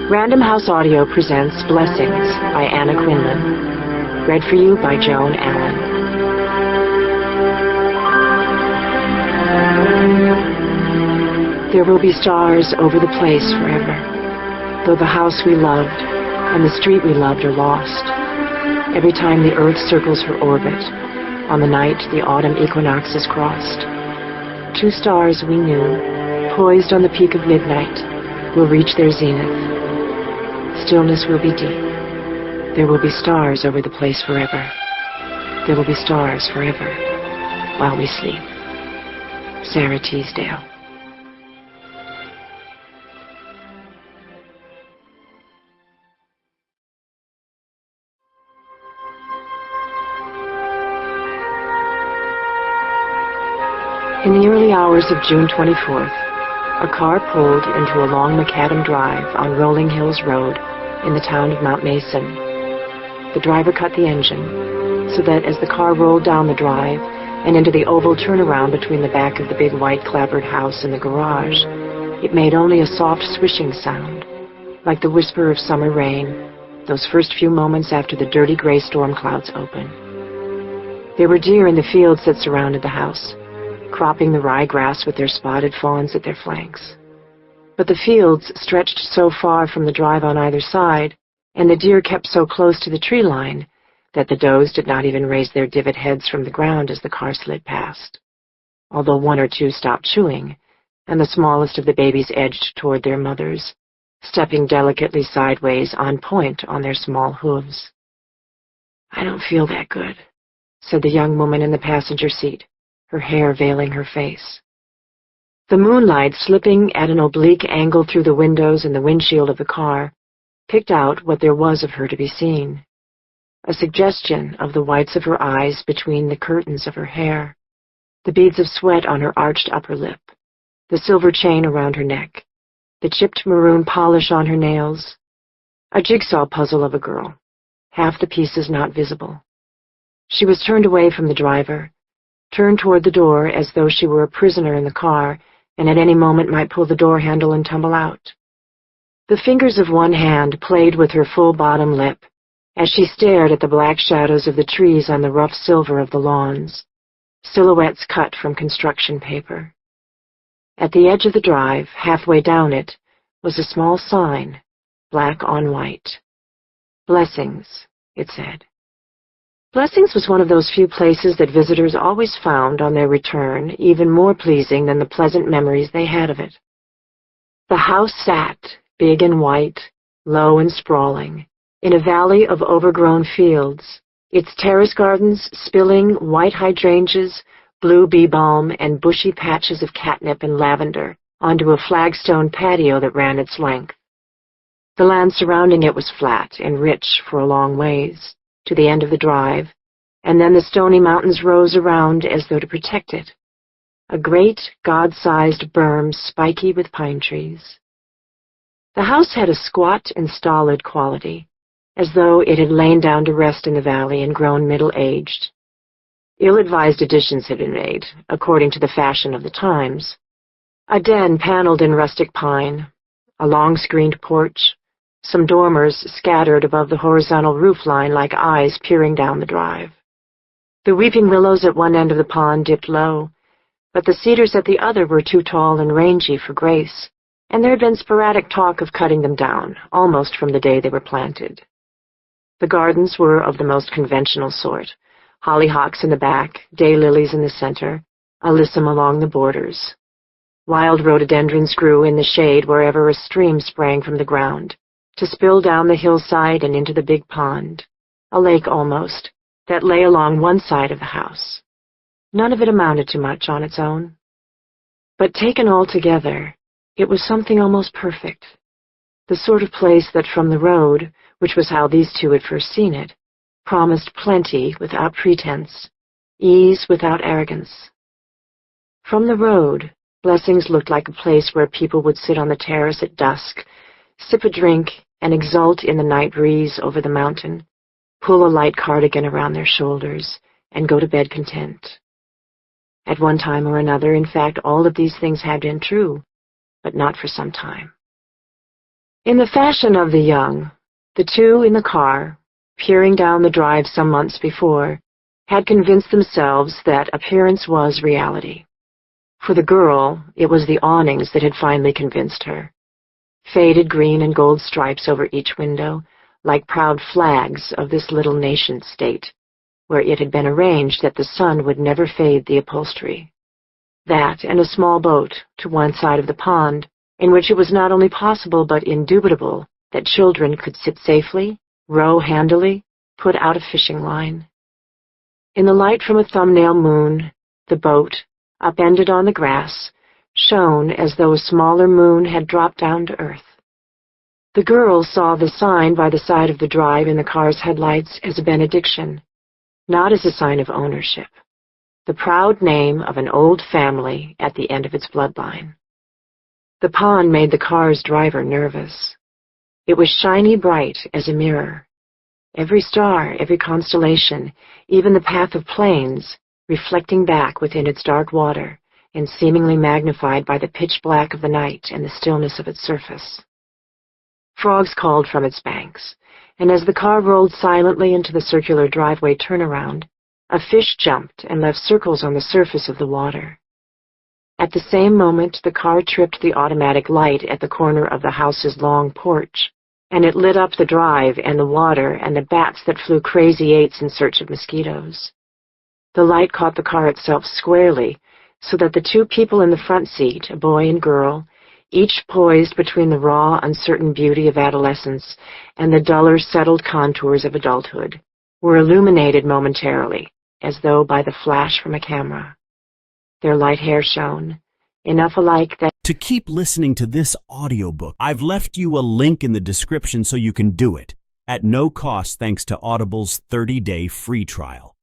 Random House Audio presents Blessings by Anna Quindlen. Read for you by Joan Allen. There will be stars over the place forever, though the house we loved and the street we loved are lost. Every time the earth circles her orbit, on the night the autumn equinox is crossed, two stars we knew, poised on the peak of midnight, will reach their zenith. Stillness will be deep. There will be stars over the place forever. There will be stars forever while we sleep. Sarah Teasdale. In the early hours of June 24th, a car pulled into a long macadam drive on Rolling Hills Road in the town of Mount Mason. The driver cut the engine so that as the car rolled down the drive and into the oval turnaround between the back of the big white clapboard house and the garage, it made only a soft swishing sound, like the whisper of summer rain, those first few moments after the dirty gray storm clouds open. There were deer in the fields that surrounded the house, cropping the ryegrass with their spotted fawns at their flanks. But the fields stretched so far from the drive on either side, and the deer kept so close to the tree line, that the does did not even raise their divot heads from the ground as the car slid past, although one or two stopped chewing, and the smallest of the babies edged toward their mothers, stepping delicately sideways on point on their small hooves. "I don't feel that good," said the young woman in the passenger seat, her hair veiling her face. The moonlight, slipping at an oblique angle through the windows and the windshield of the car, picked out what there was of her to be seen. A suggestion of the whites of her eyes between the curtains of her hair, the beads of sweat on her arched upper lip, the silver chain around her neck, the chipped maroon polish on her nails. A jigsaw puzzle of a girl, half the pieces not visible. She was turned away from the driver, turned toward the door as though she were a prisoner in the car and at any moment might pull the door handle and tumble out. The fingers of one hand played with her full bottom lip as she stared at the black shadows of the trees on the rough silver of the lawns, silhouettes cut from construction paper. At the edge of the drive, halfway down it, was a small sign, black on white. "Blessings," it said. Blessings was one of those few places that visitors always found on their return even more pleasing than the pleasant memories they had of it. The house sat, big and white, low and sprawling, in a valley of overgrown fields, its terrace gardens spilling white hydrangeas, blue bee balm, and bushy patches of catnip and lavender onto a flagstone patio that ran its length. The land surrounding it was flat and rich for a long ways, to the end of the drive, and then the stony mountains rose around as though to protect it, a great, God-sized berm spiky with pine trees. The house had a squat and stolid quality, as though it had lain down to rest in the valley and grown middle-aged. Ill-advised additions had been made, according to the fashion of the times. A den paneled in rustic pine, a long-screened porch, some dormers scattered above the horizontal roofline like eyes peering down the drive. The weeping willows at one end of the pond dipped low, but the cedars at the other were too tall and rangy for grace, and there had been sporadic talk of cutting them down, almost from the day they were planted. The gardens were of the most conventional sort, hollyhocks in the back, daylilies in the center, alyssum along the borders. Wild rhododendrons grew in the shade wherever a stream sprang from the ground, to spill down the hillside and into the big pond, a lake almost, that lay along one side of the house. None of it amounted to much on its own. But taken all together, it was something almost perfect, the sort of place that from the road, which was how these two had first seen it, promised plenty without pretense, ease without arrogance. From the road, Blessings looked like a place where people would sit on the terrace at dusk, sip a drink, and exult in the night breeze over the mountain, pull a light cardigan around their shoulders, and go to bed content. At one time or another, in fact, all of these things had been true, but not for some time. In the fashion of the young, the two in the car, peering down the drive some months before, had convinced themselves that appearance was reality. For the girl, it was the awnings that had finally convinced her. Faded green and gold stripes over each window, like proud flags of this little nation-state, where it had been arranged that the sun would never fade the upholstery. That and a small boat to one side of the pond, in which it was not only possible but indubitable that children could sit safely, row handily, put out a fishing line. In the light from a thumbnail moon, the boat, upended on the grass, shone as though a smaller moon had dropped down to earth. The girl saw the sign by the side of the drive in the car's headlights as a benediction, not as a sign of ownership, the proud name of an old family at the end of its bloodline. The pond made the car's driver nervous. It was shiny bright as a mirror. Every star, every constellation, even the path of planes, reflecting back within its dark water and seemingly magnified by the pitch black of the night and the stillness of its surface. Frogs called from its banks, and as the car rolled silently into the circular driveway turnaround, a fish jumped and left circles on the surface of the water. At the same moment, the car tripped the automatic light at the corner of the house's long porch, and it lit up the drive and the water and the bats that flew crazy eights in search of mosquitoes. The light caught the car itself squarely, so that the two people in the front seat, a boy and girl, each poised between the raw, uncertain beauty of adolescence and the duller, settled contours of adulthood, were illuminated momentarily, as though by the flash from a camera. Their light hair shone, enough alike that... To keep listening to this audiobook, I've left you a link in the description so you can do it, at no cost thanks to Audible's 30-day free trial.